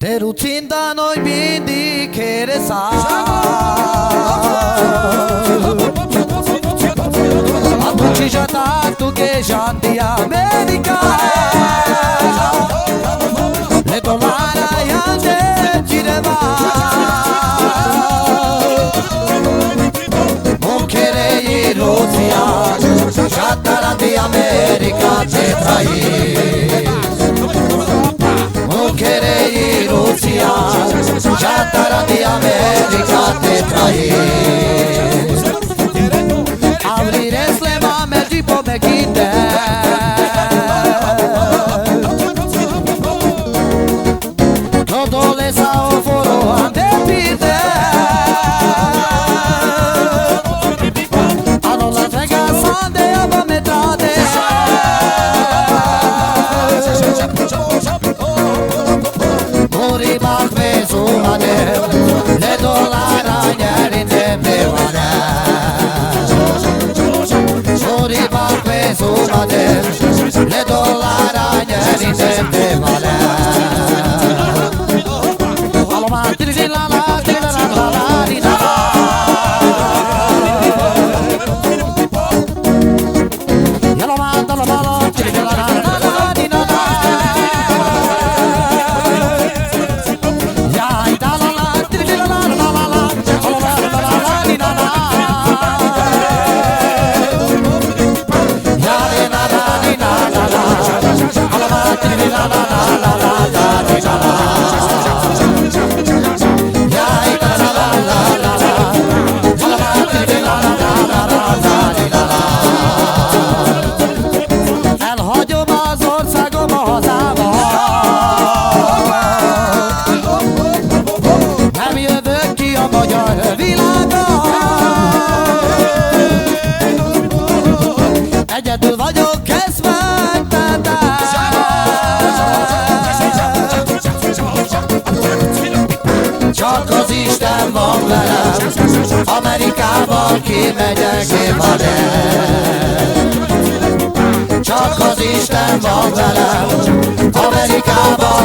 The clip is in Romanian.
Te rutin da noi mindig keresa Atunci jata tu che janti America Le dolara yande cinema Mokere Russia Jatara di America te trai Mokere Russia Jatara di America te trai Avrire slema mergi po me kite Dole sa o foro ande pite Ano la vega sande ava metrate Muri bak bezumane Le dolara yerinde mevane Muri bak bezumane Le dolara yerinde mevane Egyedül vagyok, ezt megtettem Csak az Isten van velem Amerikába kimegyek én velem Csak az Isten van velem Amerikába